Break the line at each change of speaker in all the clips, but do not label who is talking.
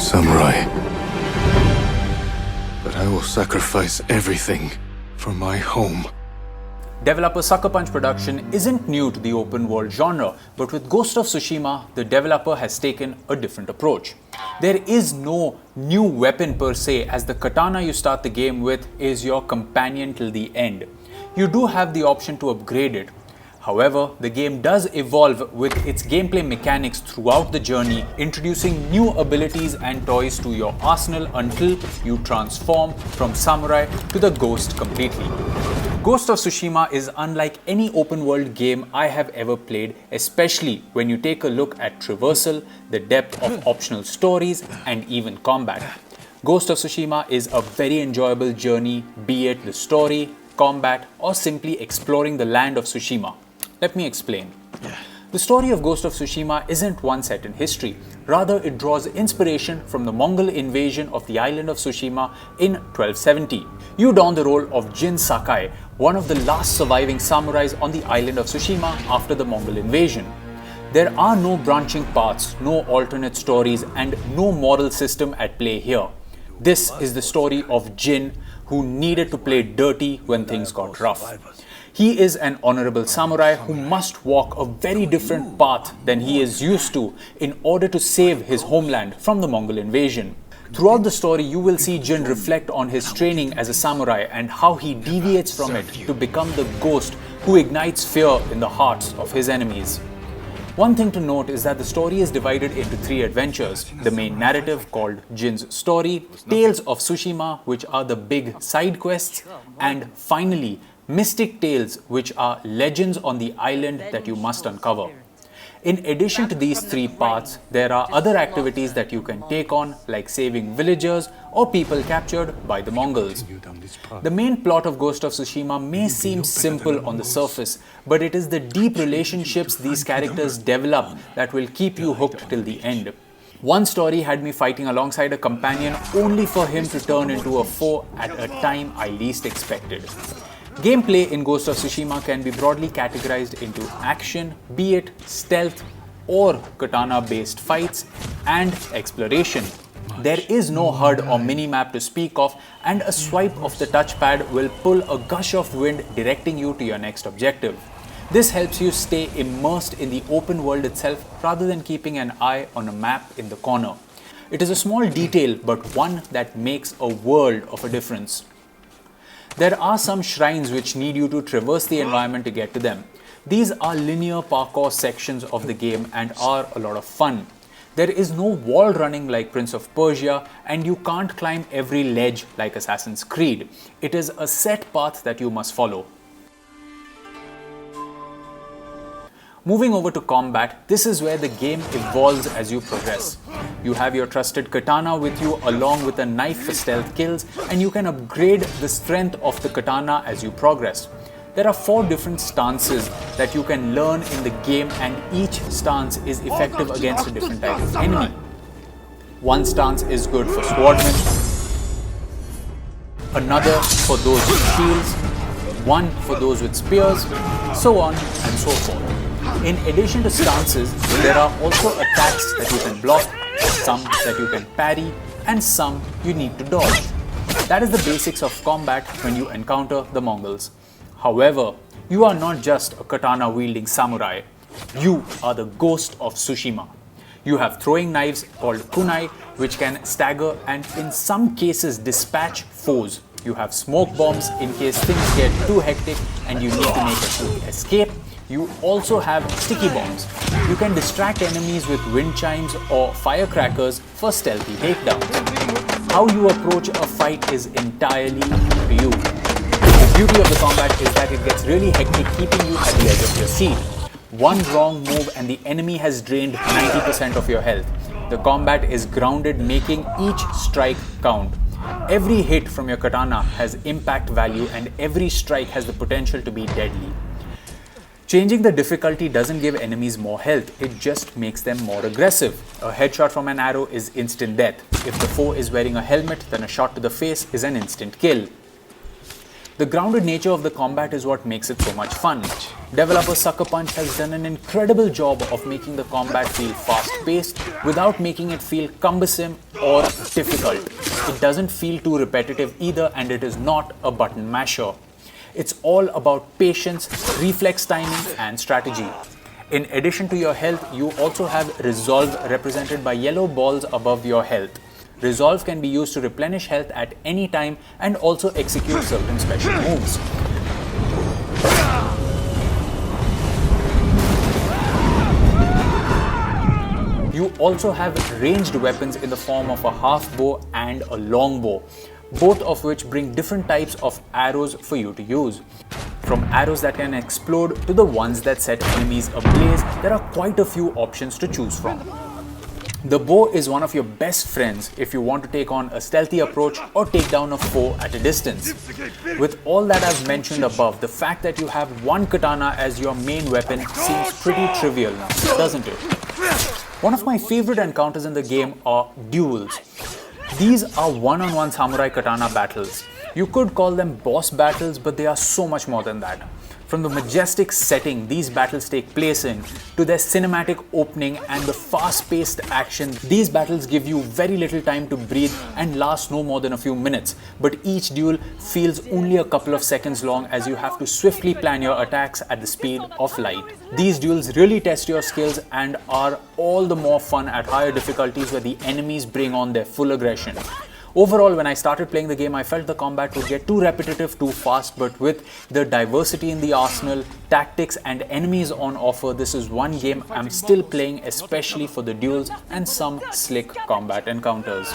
samurai. But I will sacrifice everything for my home.
Developer Sucker Punch Production isn't new to the open world genre, but with Ghost of Tsushima, the developer has taken a different approach. There is no new weapon per se, as the katana you start the game with is your companion till the end. You do have the option to upgrade it. However, the game does evolve with its gameplay mechanics throughout the journey, introducing new abilities and toys to your arsenal until you transform from samurai to the ghost completely. Ghost of Tsushima is unlike any open world game I have ever played, especially when you take a look at traversal, the depth of optional stories, and even combat. Ghost of Tsushima is a very enjoyable journey, be it the story, combat, or simply exploring the land of Tsushima. Let me explain. The story of Ghost of Tsushima isn't one set in history. Rather, it draws inspiration from the Mongol invasion of the island of Tsushima in 1270. You don the role of Jin Sakai, one of the last surviving samurais on the island of Tsushima after the Mongol invasion. There are no branching paths, no alternate stories, and no moral system at play here. This is the story of Jin, who needed to play dirty when things got rough. He is an honorable samurai who must walk a very different path than he is used to in order to save his homeland from the Mongol invasion. Throughout the story, you will see Jin reflect on his training as a samurai and how he deviates from it to become the ghost who ignites fear in the hearts of his enemies. One thing to note is that the story is divided into 3 adventures. The main narrative, called Jin's Story, Tales of Tsushima, which are the big side quests, and finally, Mystic Tales, which are legends on the island that you must uncover. In addition to these 3 parts, there are other activities that you can take on, like saving villagers or people captured by the Mongols. The main plot of Ghost of Tsushima may seem simple on the surface, but it is the deep relationships these characters develop that will keep you hooked till the end. One story had me fighting alongside a companion only for him to turn into a foe at a time I least expected. Gameplay in Ghost of Tsushima can be broadly categorized into action, be it stealth or katana-based fights, and exploration. There is no HUD or minimap to speak of, and a swipe of the touchpad will pull a gush of wind directing you to your next objective. This helps you stay immersed in the open world itself rather than keeping an eye on a map in the corner. It is a small detail, but one that makes a world of a difference. There are some shrines which need you to traverse the environment to get to them. These are linear parkour sections of the game and are a lot of fun. There is no wall running like Prince of Persia, and you can't climb every ledge like Assassin's Creed. It is a set path that you must follow. Moving over to combat, this is where the game evolves as you progress. You have your trusted katana with you along with a knife for stealth kills, and you can upgrade the strength of the katana as you progress. There are 4 different stances that you can learn in the game, and each stance is effective against a different type of enemy. One stance is good for swordmen, another for those with shields, one for those with spears, so on and so forth. In addition to stances, there are also attacks that you can block, some that you can parry, and some you need to dodge. That is the basics of combat when you encounter the Mongols. However, you are not just a katana-wielding samurai. You are the Ghost of Tsushima. You have throwing knives called kunai, which can stagger and in some cases dispatch foes. You have smoke bombs in case things get too hectic and you need to make a quick escape. You also have sticky bombs. You can distract enemies with wind chimes or firecrackers for stealthy takedowns. How you approach a fight is entirely up to you. The beauty of the combat is that it gets really hectic, keeping you at the edge of your seat. One wrong move and the enemy has drained 90% of your health. The combat is grounded, making each strike count. Every hit from your katana has impact value, and every strike has the potential to be deadly. Changing the difficulty doesn't give enemies more health, it just makes them more aggressive. A headshot from an arrow is instant death. If the foe is wearing a helmet, then a shot to the face is an instant kill. The grounded nature of the combat is what makes it so much fun. Developer Sucker Punch has done an incredible job of making the combat feel fast-paced without making it feel cumbersome or difficult. It doesn't feel too repetitive either, and it is not a button masher. It's all about patience, reflex timing, and strategy. In addition to your health, you also have Resolve, represented by yellow balls above your health. Resolve can be used to replenish health at any time and also execute certain special moves. You also have ranged weapons in the form of a half bow and a long bow, both of which bring different types of arrows for you to use. From arrows that can explode to the ones that set enemies ablaze, there are quite a few options to choose from. The bow is one of your best friends if you want to take on a stealthy approach or take down a foe at a distance. With all that I've mentioned above, the fact that you have one katana as your main weapon seems pretty trivial now, doesn't it? One of my favorite encounters in the game are duels. These are one-on-one samurai katana battles. You could call them boss battles, but they are so much more than that. From the majestic setting these battles take place in, to their cinematic opening and the fast-paced action, these battles give you very little time to breathe and last no more than a few minutes. But each duel feels only a couple of seconds long as you have to swiftly plan your attacks at the speed of light. These duels really test your skills and are all the more fun at higher difficulties where the enemies bring on their full aggression. Overall, when I started playing the game, I felt the combat would get too repetitive, too fast, but with the diversity in the arsenal, tactics and enemies on offer, this is one game I'm still playing, especially for the duels and some slick combat encounters.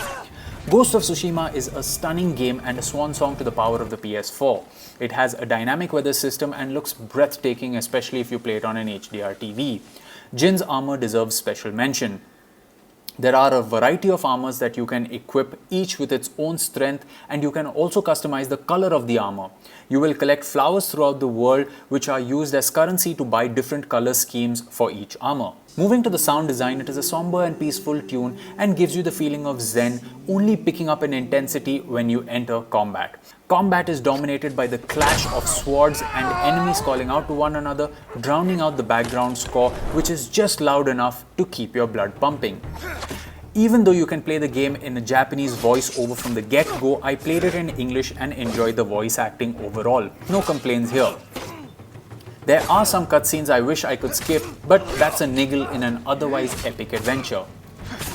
Ghost of Tsushima is a stunning game and a swan song to the power of the PS4. It has a dynamic weather system and looks breathtaking, especially if you play it on an HDR TV. Jin's armor deserves special mention. There are a variety of armors that you can equip, each with its own strength, and you can also customize the color of the armor. You will collect flowers throughout the world which are used as currency to buy different color schemes for each armor. Moving to the sound design, it is a somber and peaceful tune and gives you the feeling of zen, only picking up in intensity when you enter combat. Combat is dominated by the clash of swords and enemies calling out to one another, drowning out the background score, which is just loud enough to keep your blood pumping. Even though you can play the game in a Japanese voice-over from the get-go, I played it in English and enjoyed the voice acting overall. No complaints here. There are some cutscenes I wish I could skip, but that's a niggle in an otherwise epic adventure.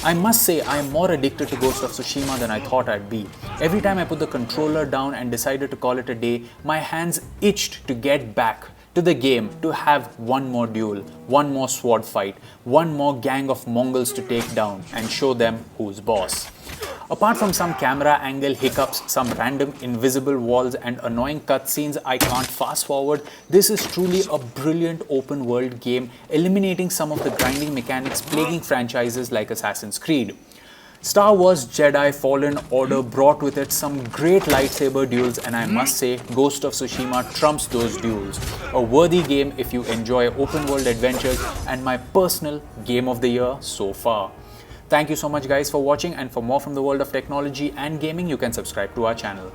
I must say I am more addicted to Ghost of Tsushima than I thought I'd be. Every time I put the controller down and decided to call it a day, my hands itched to get back to the game, to have one more duel, one more sword fight, one more gang of Mongols to take down and show them who's boss. Apart from some camera angle hiccups, some random invisible walls and annoying cutscenes I can't fast forward, this is truly a brilliant open world game, eliminating some of the grinding mechanics plaguing franchises like Assassin's Creed. Star Wars Jedi Fallen Order brought with it some great lightsaber duels, and I must say Ghost of Tsushima trumps those duels. A worthy game if you enjoy open world adventures, and my personal game of the year so far. Thank you so much guys for watching, and for more from the world of technology and gaming, you can subscribe to our channel.